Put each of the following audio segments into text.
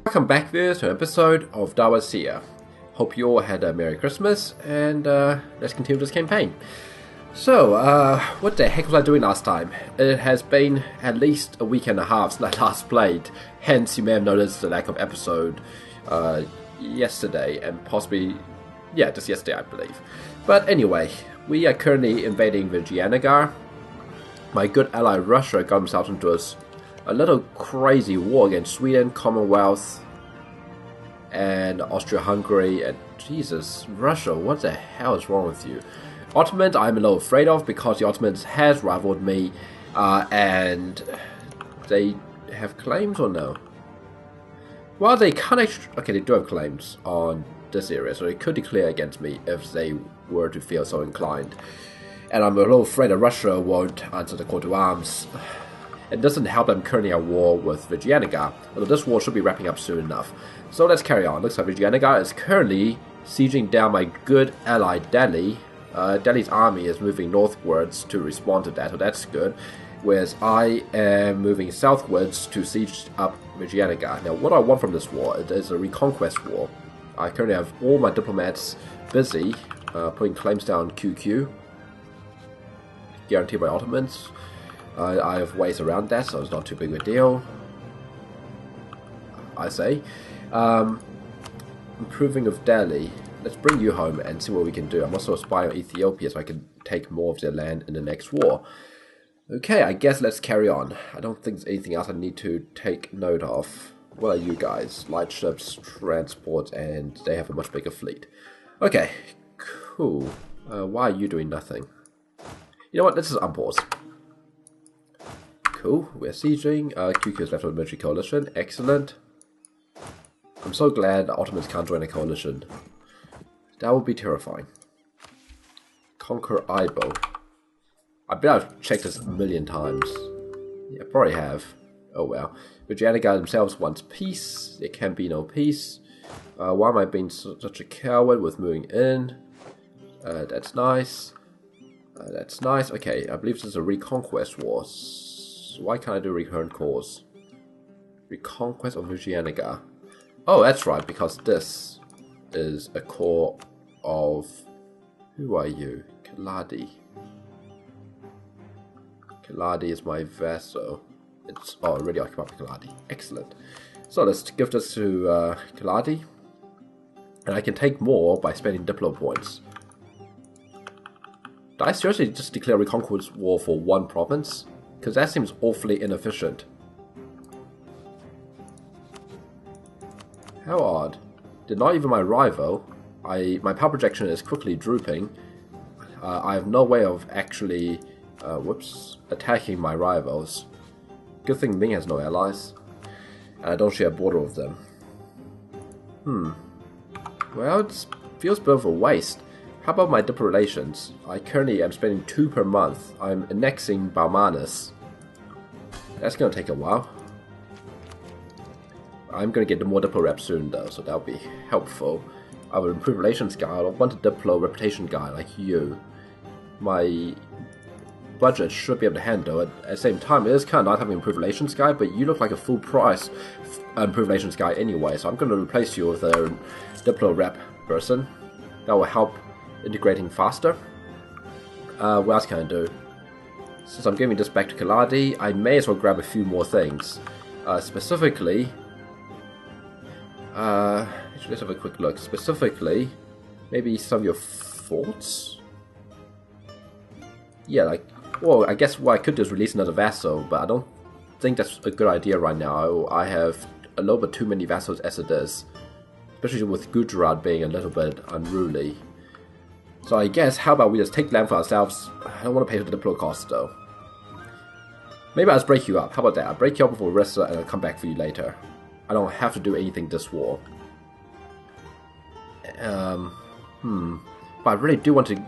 Welcome back viewers to an episode of Dawasir. Hope you all had a Merry Christmas and let's continue this campaign. So, what the heck was I doing last time? It has been at least a week and a half since I last played, hence you may have noticed the lack of episode yesterday and possibly, yeah, just yesterday I believe. But anyway, we are currently invading Vijayanagar. My good ally Russia got himself into a little crazy war against Sweden, Commonwealth, and Austria-Hungary, and Jesus, Russia, what the hell is wrong with you? Ottomans I'm a little afraid of because the Ottomans has rivaled me, and they have claims or no? Well, they can't actually, okay, they do have claims on this area, so they could declare against me if they were to feel so inclined. And I'm a little afraid that Russia won't answer the call to arms. It doesn't help that I'm currently at war with Vijayanagar, although this war should be wrapping up soon enough. So let's carry on. Looks like Vijayanagar is currently sieging down my good ally Delhi. Delhi's army is moving northwards to respond to that, so that's good. Whereas I am moving southwards to siege up Vijayanagar. Now, what I want from this war is a reconquest war. I currently have all my diplomats busy putting claims down QQ, guaranteed by Ottomans. I have ways around that, so it's not too big a deal, I say. Improving of Delhi. Let's bring you home and see what we can do. I'm also spying on Ethiopia so I can take more of their land in the next war. Okay, I guess let's carry on. I don't think there's anything else I need to take note of. What are you guys? Light ships, transport, and they have a much bigger fleet. Okay, cool. Why are you doing nothing? You know what, let's just unpause. Cool, we're sieging. QQ is left with a military coalition. Excellent. I'm so glad the Ottomans can't join a coalition. That would be terrifying. Conquer Ibo. I bet I've checked this a million times. Yeah, probably have. Oh well. Vijayanagar themselves wants peace. There can be no peace. Why am I being such a coward with moving in? That's nice. That's nice. Okay, I believe this is a reconquest war. Why can't I do recurrent cause? Reconquest of Vijayanagar. Oh, that's right, because this is a core of... Who are you? Kaladi. Kaladi is my vassal. It's already occupied by Kaladi. Excellent. So let's give this to Kaladi. And I can take more by spending Diplo points. Did I seriously just declare a reconquest war for one province? Because that seems awfully inefficient. How odd. Did not even my rival. My power projection is quickly drooping. I have no way of actually attacking my rivals. Good thing Ming has no allies. And I don't share a border with them. Well, it feels a bit of a waste. How about my diplo relations? I currently am spending 2 per month. I'm annexing Balmanis. That's going to take a while. I'm going to get the more diplo rep soon though, so that'll be helpful. I will improve relations guy. I don't want a diplo reputation guy like you. My budget should be able to handle it. At the same time, it is kind of nice having improved relations guy, but you look like a full price improved relations guy anyway, so I'm going to replace you with a diplo rep person. That will help integrating faster. What else can I do? Since I'm giving this back to Kaladi, I may as well grab a few more things. Specifically, let's have a quick look. Specifically, maybe some of your forts? Yeah, like, well, I guess what I could do is release another vassal, but I don't think that's a good idea right now. I have a little bit too many vassals as it is. Especially with Gujarat being a little bit unruly. So I guess, how about we just take land for ourselves? I don't want to pay for the diplo cost though. Maybe I'll just break you up. How about that? I'll break you up before Rissa and I'll come back for you later. I don't have to do anything this war. But I really do want to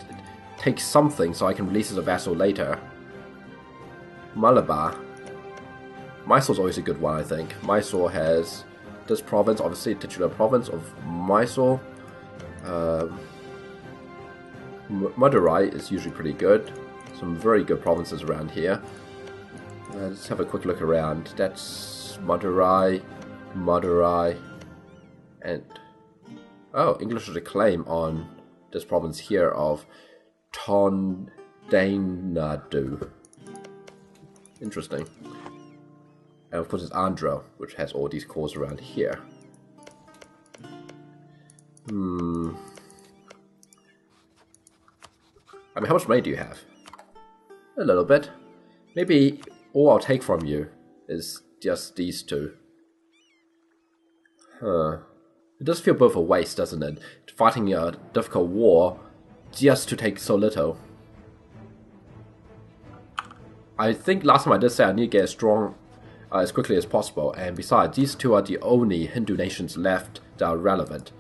take something so I can release as a vassal later. Malabar. Mysore's always a good one, I think. Mysore has this province, obviously the titular province of Mysore. Madurai is usually pretty good. Some very good provinces around here. Let's have a quick look around. That's Madurai. Madurai, and oh, English has a claim on this province here of Tondainadu. Interesting. And of course it's Andhra, which has all these cores around here. I mean, how much money do you have? A little bit. Maybe all I'll take from you is just these two. Huh. It does feel a bit of a waste, doesn't it? Fighting a difficult war just to take so little. I think last time I did say I need to get strong as quickly as possible, and besides, these two are the only Hindu nations left that are relevant.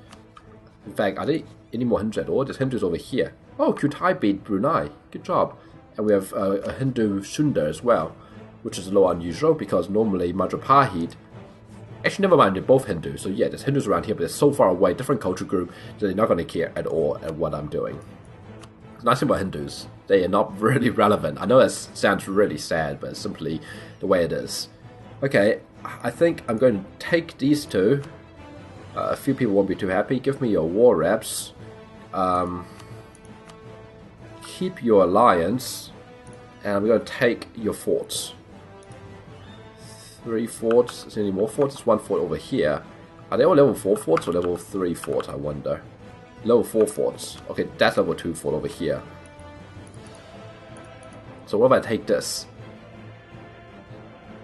In fact, are there any more Hindus at all? There's Hindus over here. Oh, Kutai beat Brunei. Good job. And we have a Hindu Sunda as well, which is a little unusual because normally Majapahit. Actually, never mind, they're both Hindus. So yeah, there's Hindus around here, but they're so far away, different culture group, that they're not going to care at all at what I'm doing. The nice thing about Hindus, they are not really relevant. I know that sounds really sad, but it's simply the way it is. Okay, I think I'm going to take these two. A few people won't be too happy. Give me your war reps. Keep your alliance. And I'm going to take your forts. 3 forts. Is there any more forts? There's 1 fort over here. Are they all level 4 forts or level 3 forts, I wonder? Level 4 forts. Okay, that's level 2 fort over here. So what if I take this?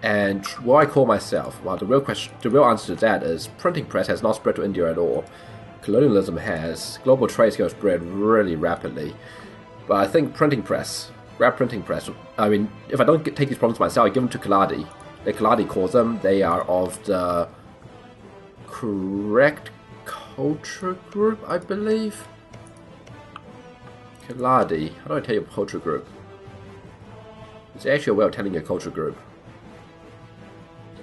And what I call myself? Well, the real answer to that is printing press has not spread to India at all. Colonialism has. Global trade is going to spread really rapidly. But I think printing press, grab printing press. I mean, if I don't take these problems myself, I give them to Kaladi. Like Kaladi calls them. They are of the correct culture group, I believe. Kaladi. How do I tell you a culture group? It's actually a way of telling you a culture group.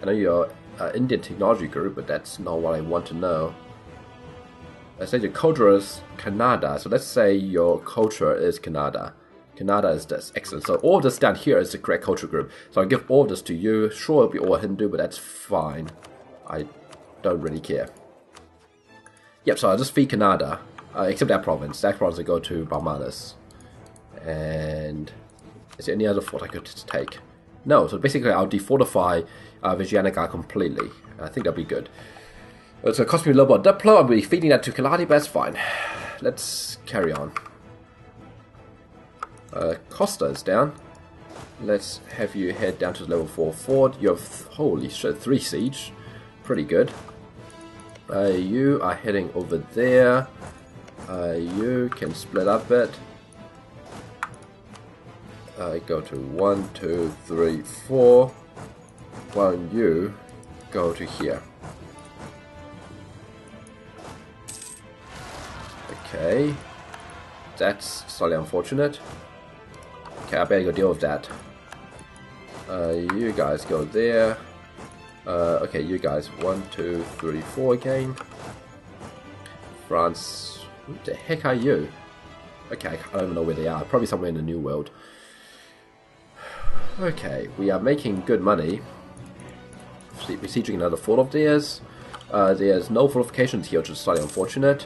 I know you're an Indian technology group, but that's not what I want to know. Let's say your culture is Kannada, so let's say your culture is Kannada. Kannada is this. Excellent. So all of this down here is the correct culture group. So I'll give all of this to you. Sure, it'll be all Hindu, but that's fine. I don't really care. Yep, so I'll just feed Kannada, except that province. That province will go to Brahmanas. And is there any other fort I could take? No, so basically I'll defortify Vijayanagar completely. I think that'll be good. It's going to cost me a little bit of Diplo. I'll be feeding that to Kaladi, but that's fine. Let's carry on. Costa is down. Let's have you head down to the level 4 fort. You have, holy shit, 3 siege. Pretty good. You are heading over there. You can split up it. Go to 1, 2, 3, 4. While you go to here. Okay. That's slightly unfortunate. Okay, I better go deal with that. You guys go there. Okay, you guys 1, 2, 3, 4 again. France. Who the heck are you? Okay, I don't even know where they are. Probably somewhere in the New World. Okay, we are making good money. Besieging another fort of theirs. There's no fortifications here, which is slightly unfortunate.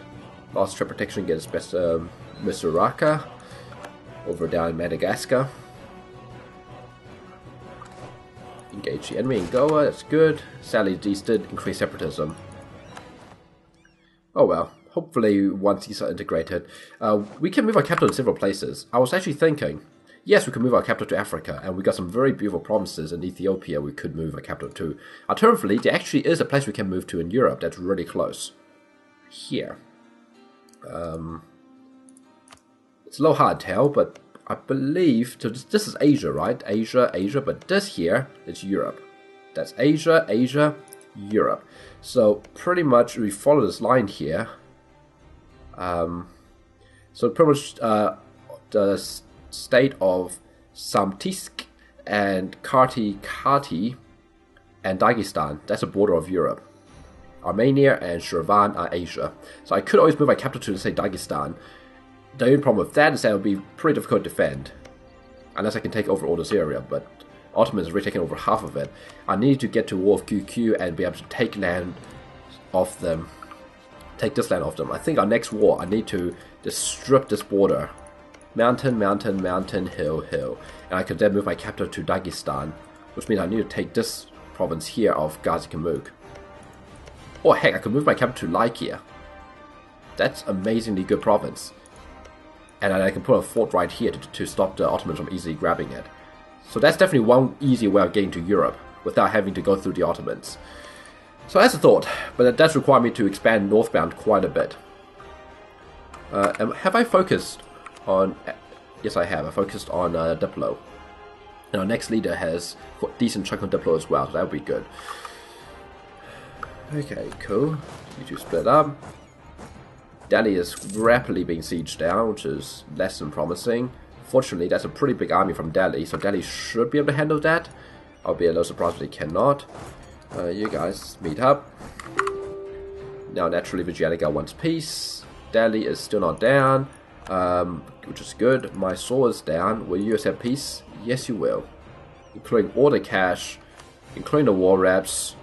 Lost trade protection against Misuraka over down in Madagascar. Engage the enemy in Goa, that's good. Sadly, these did increase separatism. Oh well, hopefully once these are integrated, we can move our capital to several places. I was actually thinking, yes, we can move our capital to Africa, and we got some very beautiful provinces in Ethiopia we could move our capital to. Alternatively, there actually is a place we can move to in Europe that's really close. Here. It's a little hard to tell, but I believe, so this is Asia, right? Asia, but this here is Europe. That's Asia, Europe. So pretty much we follow this line here. So pretty much the state of Samtisk and Kati and Dagestan, that's the border of Europe. Armenia and Shirvan are Asia. So I could always move my capital to, say, Dagestan. The only problem with that is that it would be pretty difficult to defend. Unless I can take over all this area, but Ottomans have already taken over half of it. I need to get to war with QQ and be able to take land off them. Take this land off them. I think our next war, I need to just strip this border. Mountain, mountain, mountain, hill, hill. And I could then move my capital to Dagestan, which means I need to take this province here of Ghazi Kamuk. Or heck, I could move my capital to Lykia. That's amazingly good province. And I can put a fort right here to stop the Ottomans from easily grabbing it. So that's definitely one easy way of getting to Europe without having to go through the Ottomans. So that's a thought, but it does require me to expand northbound quite a bit. Have I focused on... Yes, I have. I focused on Diplo. And our next leader has got a decent chunk of Diplo as well, so that would be good. Okay, cool. You two split up. Delhi is rapidly being sieged down, which is less than promising. Fortunately, that's a pretty big army from Delhi, so Delhi should be able to handle that. I'll be a little surprised if they cannot. You guys meet up. Now, naturally, Vijayanagara wants peace. Delhi is still not down, which is good. Mysore is down. Will you accept peace? Yes, you will. Including all the cash, including the war reps.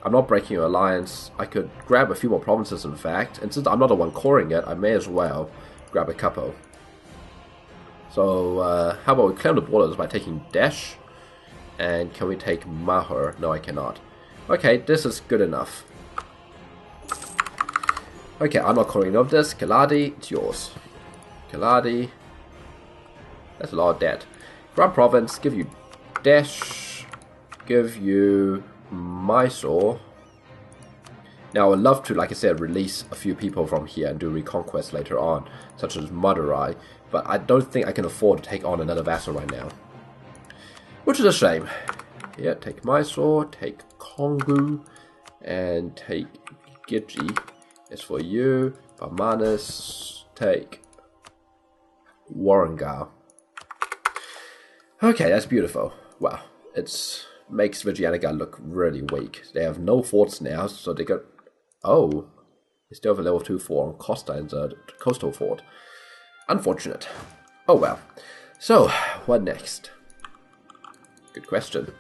I'm not breaking your alliance. I could grab a few more provinces, in fact. And since I'm not the one coring it, I may as well grab a couple. So, how about we claim the borders by taking Desh? And can we take Mahur? No, I cannot. Okay, this is good enough. Okay, I'm not calling of this. Keladi, it's yours. Keladi. That's a lot of debt. Grand Province, give you Desh. Give you Mysore. Now, I would love to, like I said, release a few people from here and do reconquest later on, such as Madurai. But I don't think I can afford to take on another vassal right now. Which is a shame. Yeah, take Mysore, take Kongu, and take Giji. It's for you. Bamanas, take Warangal. Okay, that's beautiful. Wow, it makes Vijayanagara look really weak. They have no forts now, so they got... Oh, they still have a level 2 fort on Costa and the coastal fort. Unfortunate. Oh well. So, what next? Good question.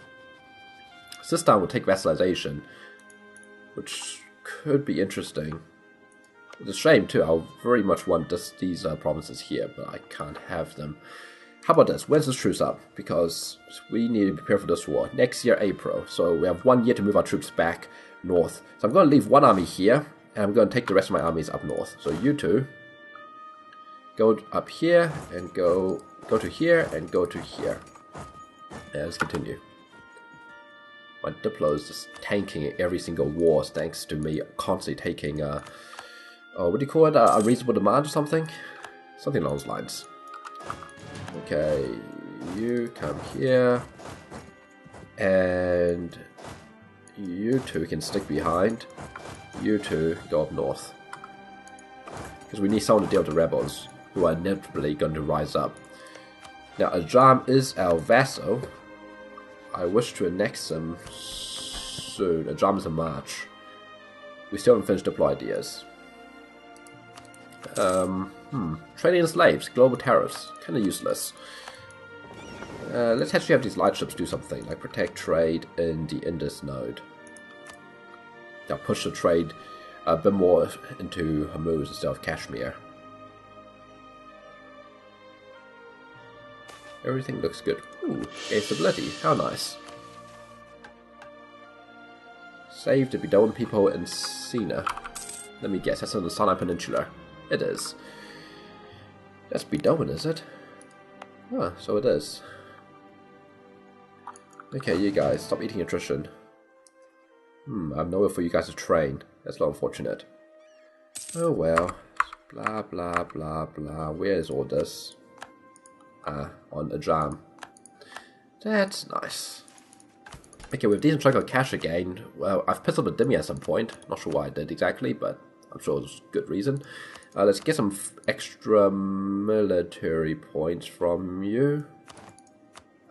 Sistan will take vassalization, which could be interesting. It's a shame too. I very much want these provinces here, but I can't have them. How about this? When's this truce up? Because we need to prepare for this war. Next year, April. So we have 1 year to move our troops back north. So I'm going to leave one army here, and I'm going to take the rest of my armies up north. So you two go up here, and go to here, and go to here. Yeah, let's continue. My Diplo is just tanking every single war thanks to me constantly taking, what do you call it? A reasonable demand or something? Something along those lines. Okay, you come here. And you two can stick behind. You two go up north. Because we need someone to deal with the rebels, who are inevitably going to rise up. Now, Ajam is our vassal. I wish to annex them soon. Ajam is a march. We still haven't finished deploy ideas. Trading in slaves, global tariffs, kind of useless. Let's actually have these light ships do something, like protect trade in the Indus node. Now push the trade a bit more into Hormuz instead of Kashmir. Everything looks good. Ooh, gain stability. How nice. Save the Bedouin people in Sina. Let me guess, that's on the Sinai Peninsula. It is. That's Bedouin, is it? Ah, so it is. Okay, you guys, stop eating attrition. I have nowhere for you guys to train. That's not unfortunate. Oh well. Blah, blah, blah, blah. Where is all this? Ah, on Ajam. That's nice. Okay, with decent chunk of cash again. Well, I've pissed up a Dimi at some point. Not sure why I did exactly, but I'm sure there's good reason. Let's get some extra military points from you.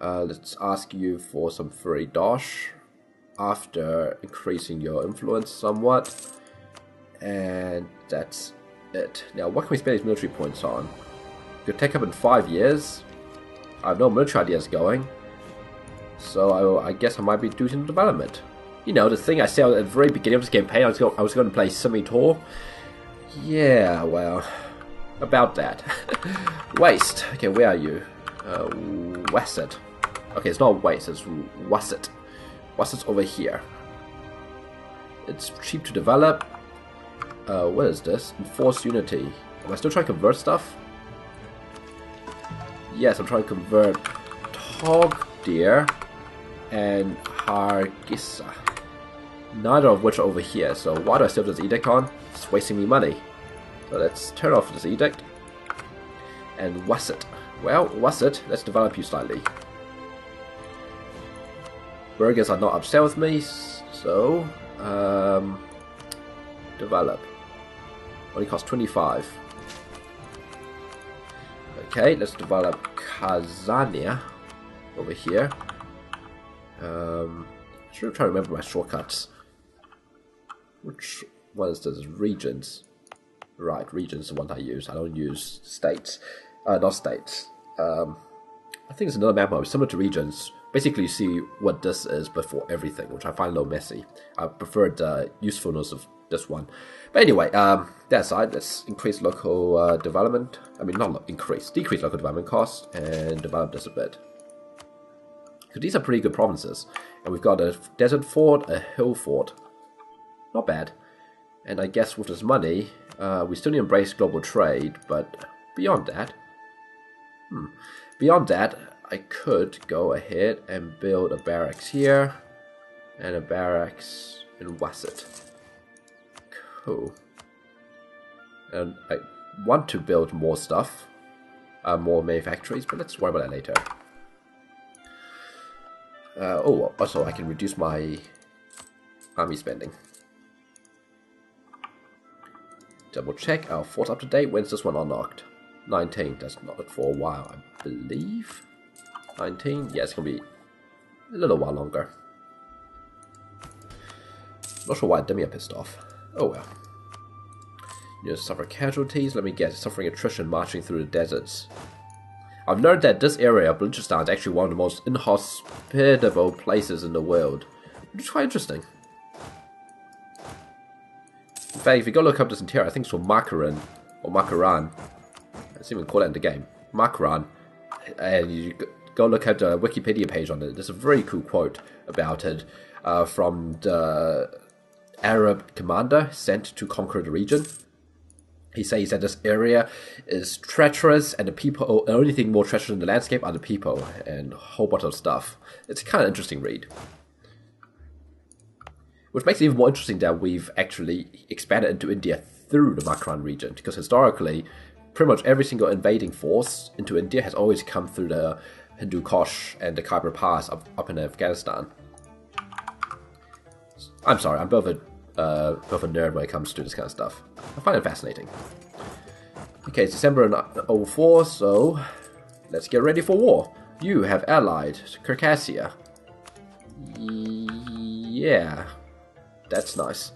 Let's ask you for some free dosh after increasing your influence somewhat. And that's it. Now, what can we spend these military points on? Could take up in 5 years. I have no military ideas going. So I guess I might be doing some development. You know, the thing I said at the very beginning of this campaign, I was going to play Semi-Tour. Yeah, well, about that. Waste. Okay, where are you? Wasset. Okay, it's not Waste, it's Wasset. Wasset's over here. It's cheap to develop. What is this? Enforced Unity. Am I still trying to convert stuff? Yes, I'm trying to convert Tog Deer and Hargissa. Neither of which are over here, so why do I still have this edict on? It's wasting me money. So let's turn off this edict. And Wasset. Well, Wasset, let's develop you slightly. Burgers are not upset with me, so develop. Only costs 25. Okay, let's develop Kazania over here. Should try to remember my shortcuts. Which one is this? Regions. Right, regions is the one I use. I don't use states. Not states. I think it's another map mode similar to regions. Basically, you see what this is before everything, which I find a little messy. I prefer the usefulness of this one. But anyway, that aside, let's increase local development. I mean, not increase, decrease local development costs and develop this a bit. Because these are pretty good provinces. And we've got a desert fort, a hill fort. Not bad. And I guess with this money, we still need to embrace global trade, but beyond that... Beyond that, I could go ahead and build a barracks here, and a barracks in Wasset. Cool. And I want to build more stuff, more manufactories, but let's worry about that later. Oh, also I can reduce my army spending. Double check our fort's up to date. When's this one unlocked? 19. That's not looked for a while, I believe. 19. Yeah, it's gonna be a little while longer. Not sure why Demi are pissed off. Oh well. You suffer casualties. Let me guess. Suffering attrition marching through the deserts. I've learned that this area of Balochistan is actually one of the most inhospitable places in the world, which is quite interesting. In fact, if you go look up this interior, I think it's called Makaran, or Makaran. Let's even call it in the game. Makaran. And you go look at the Wikipedia page on it. There's a very cool quote about it from the Arab commander sent to conquer the region. He says that this area is treacherous, and the only thing more treacherous in the landscape are the people, and a whole bunch of stuff. It's a kind of interesting read. Which makes it even more interesting that we've actually expanded into India through the Makaran region, because historically, pretty much every single invading force into India has always come through the Hindu Kush and the Khyber Pass up in Afghanistan. I'm sorry, I'm both a nerd when it comes to this kind of stuff. I find it fascinating. Okay, it's December 04, so let's get ready for war. You have allied Circassia. Yeah, that's nice.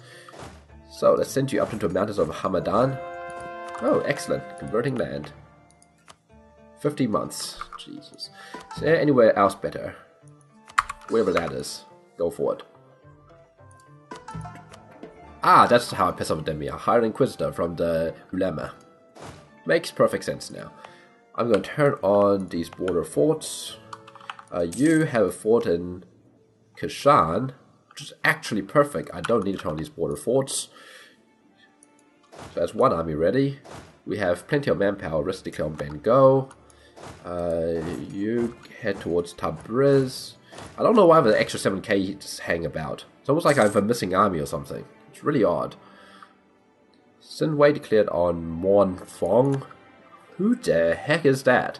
So let's send you up into the mountains of Hamadan. Oh, excellent. Converting land. 50 months. Jesus. Is there anywhere else better? Wherever that is. Go for it. Ah, that's how I piss off Demi. I hired an Inquisitor from the Ulema. Makes perfect sense now. I'm going to turn on these border forts. You have a fort in Kashan, which is actually perfect. I don't need to turn on these border forts. So that's one army ready. We have plenty of manpower realistically on Bengal. You head towards Tabriz. I don't know why the extra 7k just hang about. It's almost like I have a missing army or something. It's really odd. Sinway declared on Mon Fong. Who the heck is that?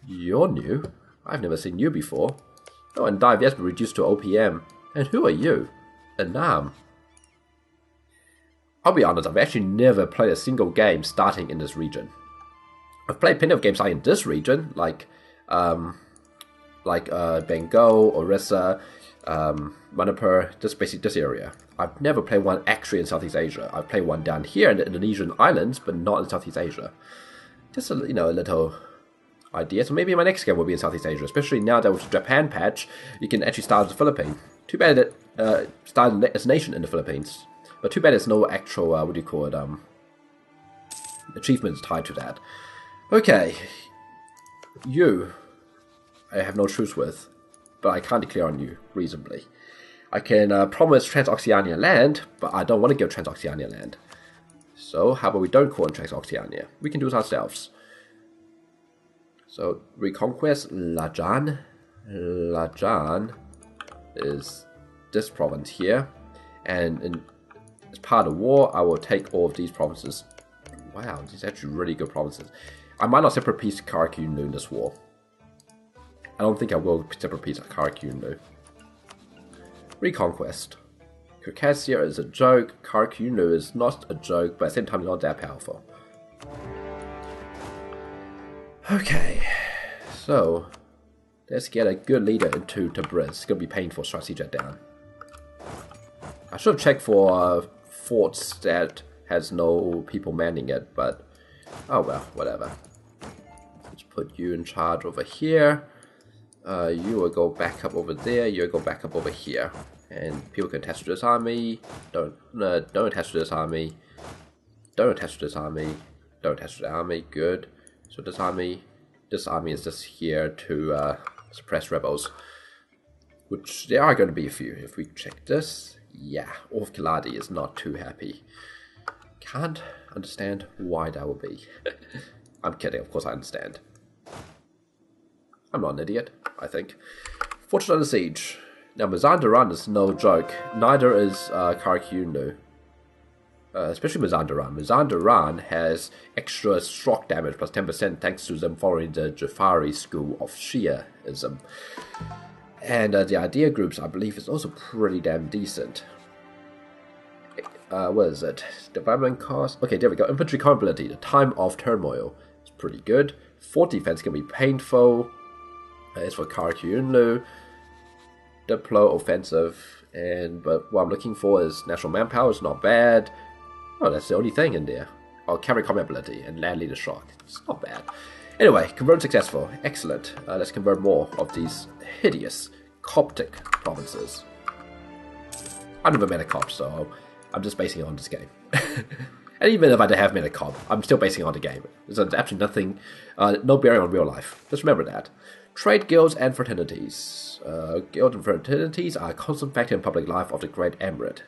You're new. I've never seen you before. Oh, and Dive yes, but reduced to OPM. And who are you? Anam. I'll be honest, I've actually never played a single game starting in this region. I've played plenty of games starting in this region, like Bengal, Orissa, Manipur, basically this area. I've never played one actually in Southeast Asia. I've played one down here in the Indonesian islands, but not in Southeast Asia. Just a little idea. So maybe my next game will be in Southeast Asia, especially now that with the Japan patch, you can actually start as the Philippines. Too bad it started as a nation in the Philippines. But too bad there's no actual, achievements tied to that. Okay. You, I have no truce with, but I can't declare on you reasonably. I can promise Transoxiania land, but I don't want to give Transoxiania land. So how about we don't call in Transoxiania? We can do it ourselves. So reconquest Lajan. Lajan is this province here, and as part of the war, I will take all of these provinces. Wow, these are actually really good provinces. I might not separate peace Karakunlu in this war. I don't think I will separate peace Karakunlu. Reconquest. Circassia is a joke. Karakunlu is not a joke, but at the same time, not that powerful. Okay, so let's get a good leader into Tabriz. It's gonna be painful to siege that down. I should have checked for forts that has no people manning it, but oh well, whatever. Let's put you in charge over here. You will go back up over there. You will go back up over here, and people can attach to this army. Don't attach to this army. Don't attach to this army. Don't attach to the army. Good. So this army is just here to suppress rebels, which there are going to be a few. If we check this, yeah, Orf Kiladi is not too happy. Can't understand why that would be. I'm kidding, of course I understand. I'm not an idiot, I think. Fortress under siege. Now Mazandaran is no joke. Neither is Karakunlu. Especially Mazandaran. Mazandaran has extra shock damage plus 10% thanks to them following the Jafari school of Shiaism. And the idea groups, I believe, is also pretty damn decent. What is it? Development cost? Okay, there we go. Infantry capability. The time of turmoil is pretty good. Fort defense can be painful. It's for Karakunlu. Diplo offensive. But what I'm looking for is national manpower. It's not bad. Oh, that's the only thing in there. Oh, cavalry combat ability and land leader shock. It's not bad. Anyway, convert successful. Excellent. Let's convert more of these hideous Coptic provinces. I've never met a Cop, so I'm just basing it on this game. And even if I have met a Cop, I'm still basing it on the game. There's absolutely nothing, no bearing on real life. Just remember that. Trade guilds and fraternities. Guilds and fraternities are a constant factor in public life of the Great Emirate.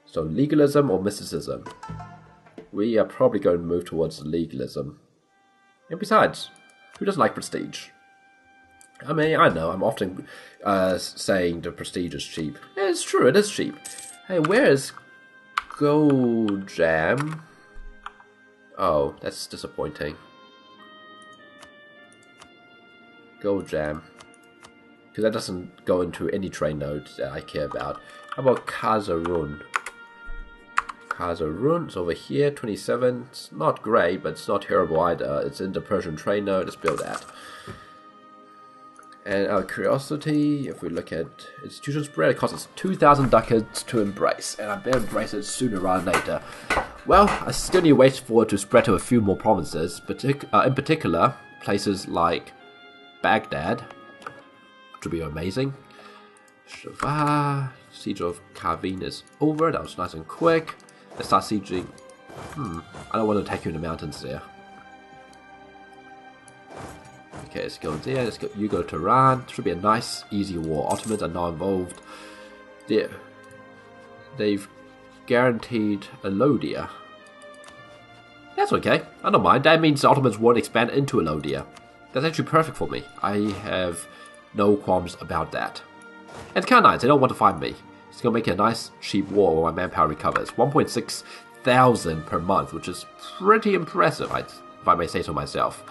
So legalism or mysticism? We are probably going to move towards legalism. And besides, who doesn't like prestige? I mean, I know, I'm often saying the prestige is cheap. Yeah, it's true, it is cheap. Hey, where is Gold Jam? Oh, that's disappointing. Gold Jam. Because that doesn't go into any train nodes that I care about. How about Kazarun? Kazarun is over here, 27. It's not great, but it's not terrible either. It's in the Persian train node. Let's build that. And our curiosity, if we look at institution spread, it costs us 2,000 ducats to embrace. And I better embrace it sooner rather than later. Well, I still need to wait for it to spread to a few more provinces. In particular, places like Baghdad, which would be amazing. Shava, Siege of Kavin is over. That was nice and quick. Let's start sieging. I don't want to attack you in the mountains there. Okay, let's go there. Let's go. You go to Iran. Should be a nice, easy war. Ottomans are not involved. They've guaranteed Alodia. That's okay. I don't mind. That means the Ottomans won't expand into Alodia. That's actually perfect for me. I have no qualms about that. And it's kind of nice. They don't want to find me. It's going to make a nice, cheap war when my manpower recovers. 1.6 thousand per month, which is pretty impressive, if I may say so myself.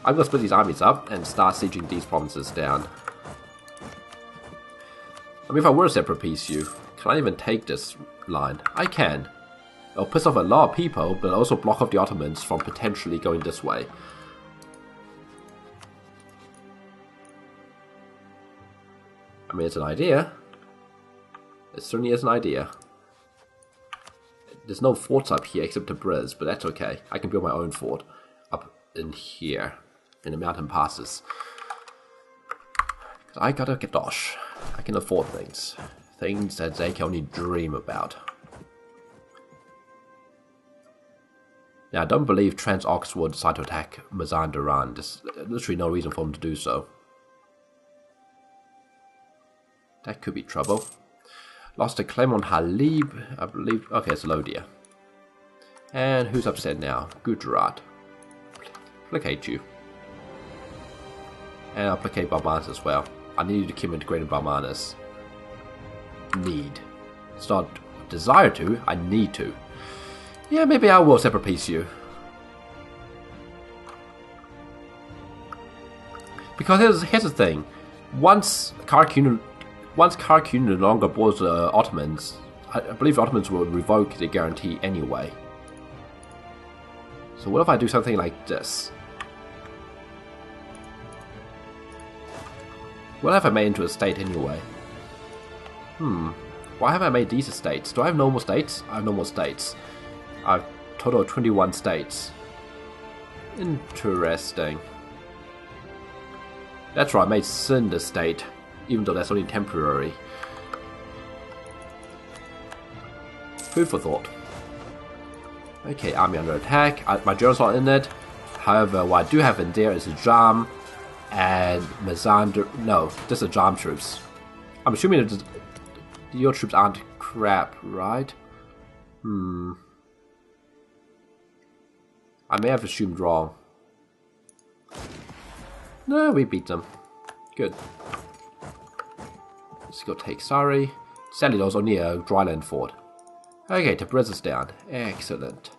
I'm going to split these armies up and start sieging these provinces down. I mean, if I were to separate peace you, can I even take this line? I can. It'll piss off a lot of people, but also block off the Ottomans from potentially going this way. I mean, it's an idea. It certainly is an idea. There's no forts up here except Tabriz, but that's okay. I can build my own fort up in here. in the mountain passes. I got a Kadosh. I can afford things. Things that they can only dream about. Now, I don't believe Trans-Ox would decide to attack Mazandaran. There's literally no reason for him to do so. That could be trouble. Lost a claim on Halib, I believe. Okay, it's Lothian. And who's upset now? Gujarat. Placate you. And I'll placate Barmanas as well. I need to keep integrating Barmanas. Need. It's not desire to, I need to. Yeah, maybe I will separate piece you. Because here's the thing. Once Karakin no longer borders the Ottomans, I believe the Ottomans will revoke the guarantee anyway. So what if I do something like this? What have I made into a state anyway? Why have I made these estates? Do I have normal states? I have normal states. I have total of 21 states. Interesting. That's right, I made Sind a state, even though that's only temporary. Food for thought. Okay, army under attack. My general's not in it. However, what I do have in there is a Jam and Mazandar. No, just the Jam troops. I'm assuming that your troops aren't crap, right? I may have assumed wrong. No, we beat them. Good. Let's go take Sari. Sadly, there was only a dryland fort. Okay, Tabriz is down. Excellent.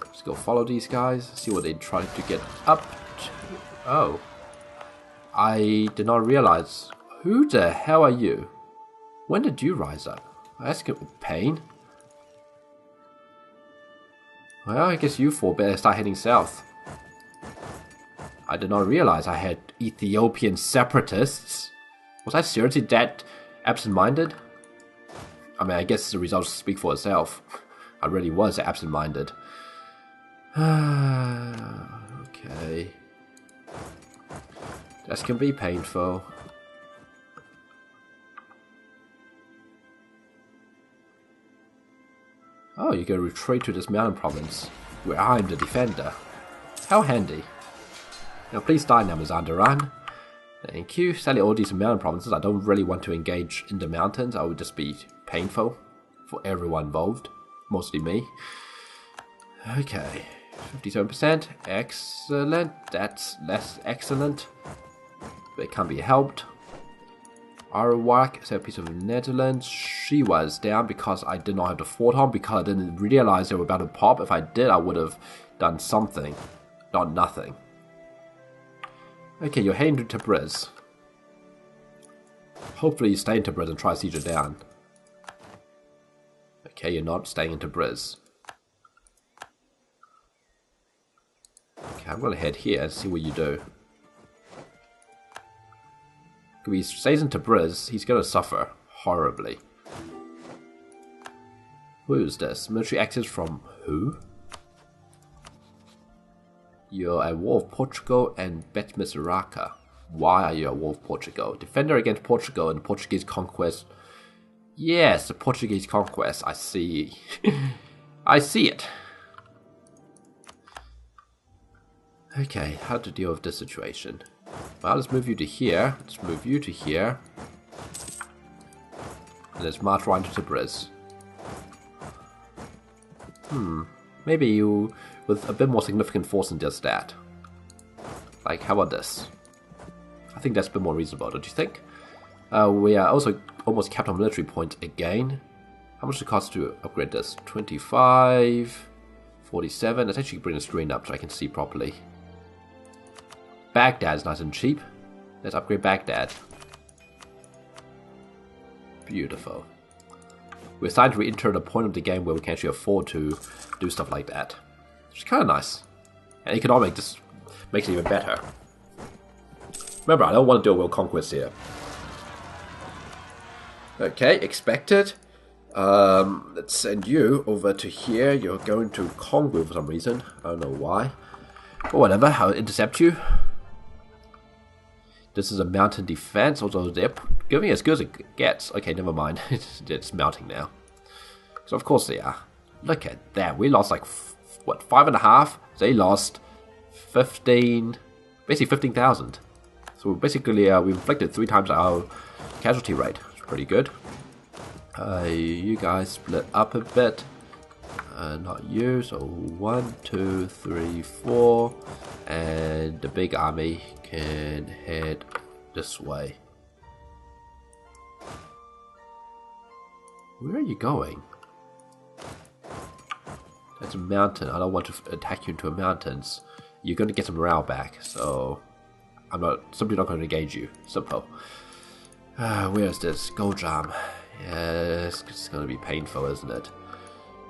Let's go follow these guys. See what they try to get up to. Oh. I did not realize. Who the hell are you? When did you rise up? That's good with pain. Well, I guess you four better start heading south. I did not realize I had Ethiopian separatists. Was I seriously that absent-minded? I mean, I guess the results speak for itself. I really was absent-minded. Okay. This can be painful. Oh, you can retreat to this mountain province, where I'm the defender. How handy. Now please die now, Mazandaran. Thank you. Sadly, all these mountain provinces, I don't really want to engage in the mountains. That would just be painful for everyone involved. Mostly me. Okay. 57%. Excellent. That's less excellent. But it can't be helped. Arawak is a piece of the Netherlands. She was down because I did not have the fort on, because I didn't realize they were about to pop. If I did, I would have done something. Not nothing. Okay, you're heading to Tabriz. Hopefully you stay in Tabriz and try to siege it down. Okay, you're not staying in Tabriz. Okay, I'm gonna head here and see what you do. If he stays in Tabriz, he's gonna suffer horribly. Who is this? Military access from who? You're at war with Portugal and Bet Misraka. Why are you at war with Portugal? Defender against Portugal and the Portuguese conquest. Yes, the Portuguese conquest. I see. I see it. Okay, how to deal with this situation? Well, let's move you to here. Let's move you to here. And let's march right into Tabriz. Maybe you with a bit more significant force than just that. Like, how about this? I think that's a bit more reasonable, don't you think? We are also almost capped on military points again. How much does it cost to upgrade this? 25, 47. Let's actually bring the strain up so I can see properly. Baghdad's nice and cheap. Let's upgrade Baghdad. Beautiful. We're starting to re-enter the point of the game where we can actually afford to do stuff like that. Which is kind of nice. And economic just makes it even better. Remember, I don't want to do a world conquest here. Okay, expected. Let's send you over to here. You're going to Congo for some reason. I don't know why. But whatever, I'll intercept you. This is a mountain defense, although they're giving as good as it gets. Okay, never mind. It's mounting now. So of course they are. Look at that. We lost like, what, 5.5? They lost 15, basically 15,000. So basically we inflicted 3 times our casualty rate. It's pretty good. You guys split up a bit. Not you, so 1, 2, 3, 4. And the big army can head this way. Where are you going? That's a mountain. I don't want to attack you into mountains. You're going to get some morale back, so I'm simply not going to engage you. Simple. Where's this? Gold jam. Yes, it's going to be painful, isn't it?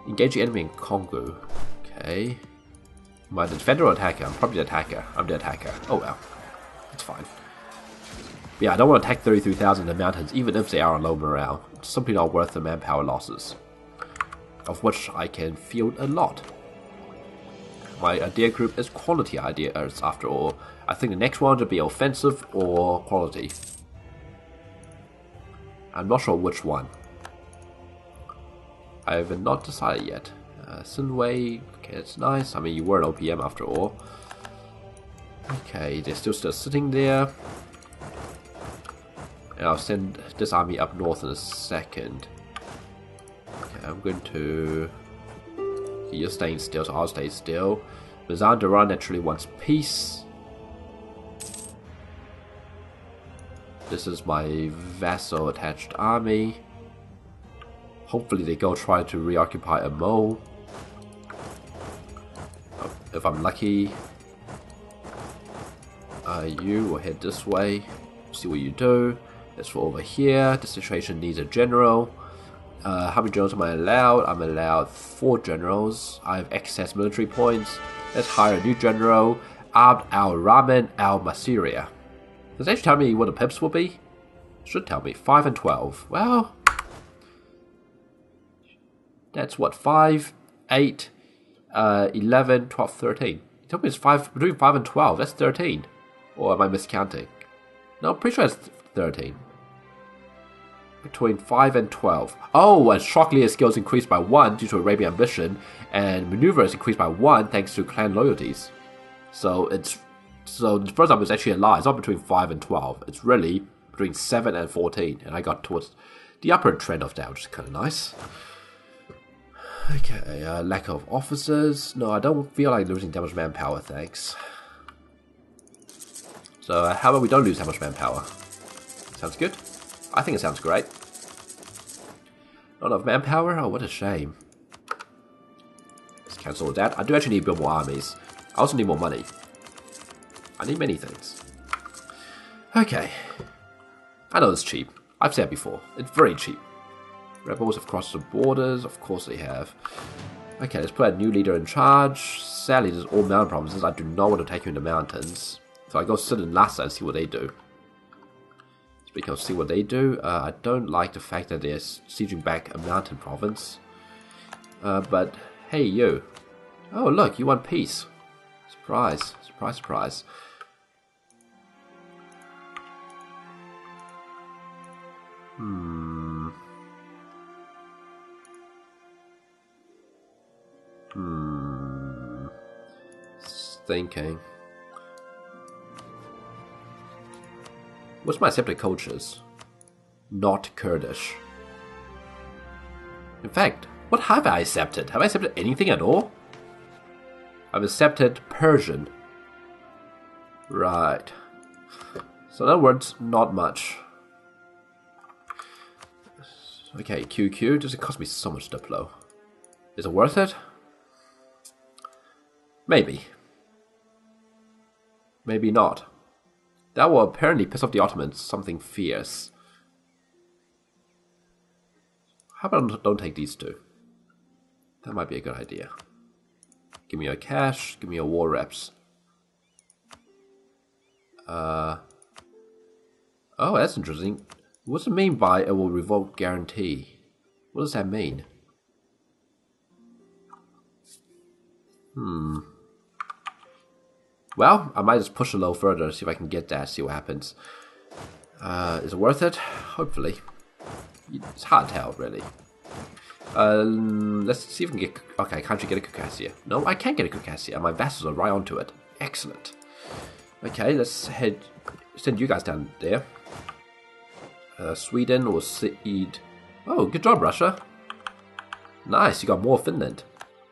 Engage the enemy in Congo. Okay. Am I the defender or attacker? I'm probably the attacker. I'm the attacker. Oh well. It's fine. But yeah, I don't want to attack 33,000 in the mountains, even if they are on low morale. It's simply not worth the manpower losses. Of which I can field a lot. My idea group is quality ideas, after all. I think the next one would be offensive or quality. I'm not sure which one. I have not decided yet. Sunway, okay, it's nice. I mean, you were an OPM after all. Okay, they're still sitting there. And I'll send this army up north in a second. Okay, I'm going to... Okay, you're staying still, so I'll stay still. Mazandaran naturally wants peace. This is my vassal attached army. Hopefully they go try to reoccupy a mole. If I'm lucky. You will head this way. See what you do. Let's go over here. The situation needs a general. How many generals am I allowed? I'm allowed 4 generals. I have excess military points. Let's hire a new general. Abd al-Rahman al-Masiria. Does it actually tell me what the pips will be? It should tell me. 5 and 12. Well, that's what? 5, 8, 11, 12, 13. You told me it's 5, between 5 and 12. That's 13. Or am I miscounting? No, I'm pretty sure it's 13. Between 5 and 12. Oh, and shockingly, his skills increased by 1 due to Arabian ambition, and maneuver is increased by 1 thanks to clan loyalties. So the first time is actually a lie. It's not between 5 and 12. It's really between 7 and 14, and I got towards the upper trend of that, which is kind of nice. Okay, lack of officers. No, I don't feel like losing that much manpower, thanks. So how about we don't lose that much manpower? Sounds good? I think it sounds great. Not enough manpower? Oh, what a shame. Let's cancel that. I do actually need to build more armies. I also need more money. I need many things. Okay. I know it's cheap. I've said before. It's very cheap. Rebels have crossed the borders. Of course they have. Okay, let's put a new leader in charge. Sadly, there's all mountain provinces. I do not want to take you in the mountains. So I go sit in Lhasa and see what they do. Because see what they do. I don't like the fact that they're sieging back a mountain province. But hey, you. Oh, look, you want peace. Surprise. Surprise, surprise. Thinking. What's my accepted cultures? Not Kurdish. In fact, what have I accepted? Have I accepted anything at all? I've accepted Persian. Right. So in other words, not much. Okay, QQ. Does it cost me so much Diplo? Is it worth it? Maybe. Maybe not. That will apparently piss off the Ottomans something fierce. How about don't take these two? That might be a good idea. Give me your cash, give me your war reps. Oh, that's interesting. What's it mean by it will revoke guarantee? What does that mean? Well, I might just push a little further, see if I can get that, see what happens. Is it worth it? Hopefully. It's hard to tell, really. Let's see if we can get... Okay, can't you get a Caucasia? No, I can't get a Caucasia. My vassals are right onto it. Excellent. Okay, let's send you guys down there. Sweden will cede... Oh, good job, Russia. Nice, you got more Finland.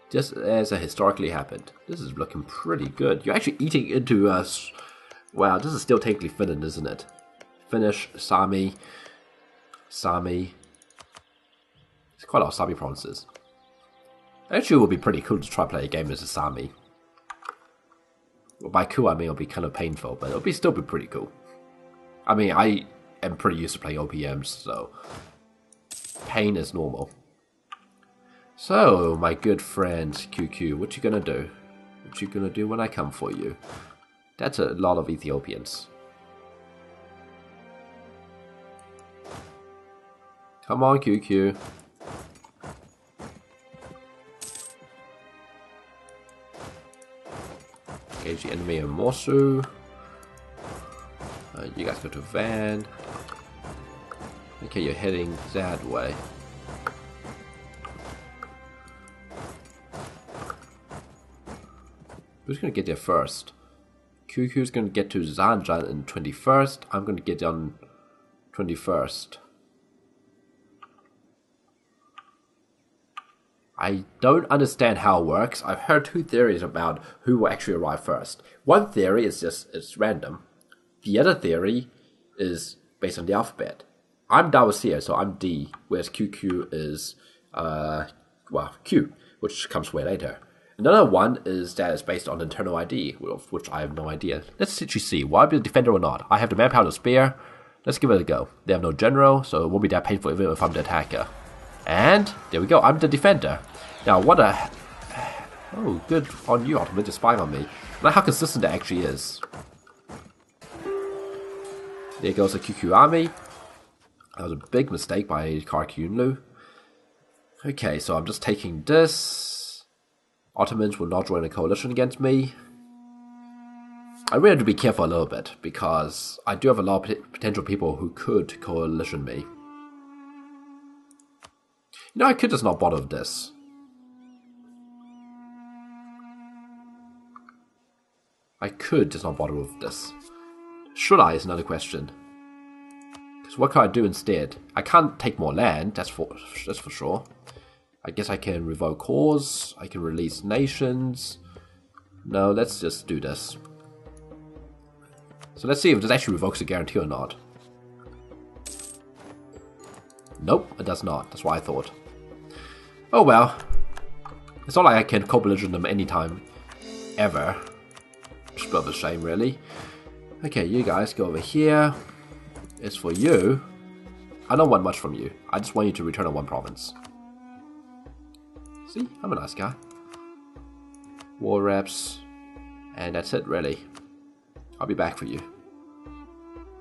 Just as it historically happened. This is looking pretty good. You're actually eating into us. Wow, this is still technically Finland, isn't it? Finnish, Sami. Sami. There's quite a lot of Sami provinces. Actually, it would be pretty cool to try to play a game as a Sami. Well, by cool, I mean it'll be kind of painful, but it'll still be pretty cool. I mean, I am pretty used to playing OPMs, so pain is normal. So, my good friend QQ, what you gonna do? What you gonna do when I come for you? That's a lot of Ethiopians. Come on, QQ. Engage the enemy in Mosu. You guys go to Van. Okay, you're heading that way. Who's going to get there first? QQ's going to get to Zanjan in 21st. I'm going to get on 21st. I don't understand how it works. I've heard two theories about who will actually arrive first. One theory is just it's random. The other theory is based on the alphabet. I'm Dawasir, so I'm D, whereas QQ is well, Q, which comes way later. Another one is that it's based on internal ID, of which I have no idea. Let's actually see. Will I be the defender or not? I have the manpower to spare. Let's give it a go. They have no general, so it won't be that painful even if I'm the attacker. And there we go. I'm the defender. Now, what a... Oh, good on you, Ottoman, just spying on me. I like how consistent that actually is. There goes the QQ army. That was a big mistake by Karkyunlu. Okay, so I'm just taking this. Ottomans will not join a coalition against me. I really have to be careful a little bit, because I do have a lot of potential people who could coalition me. You know, I could just not bother with this. I could just not bother with this. Should I is another question. Because what can I do instead? I can't take more land, that's for sure. I guess I can revoke cause, I can release nations. No, let's just do this. So let's see if this actually revokes a guarantee or not. Nope, it does not. That's what I thought. Oh well. It's not like I can co-belligerent them anytime. Ever. Just a bit of a shame, really. Okay, you guys go over here. As for you, I don't want much from you. I just want you to return to one province. See, I'm a nice guy. War reps. And that's it, really. I'll be back for you.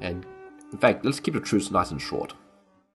And, in fact, let's keep the truce nice and short.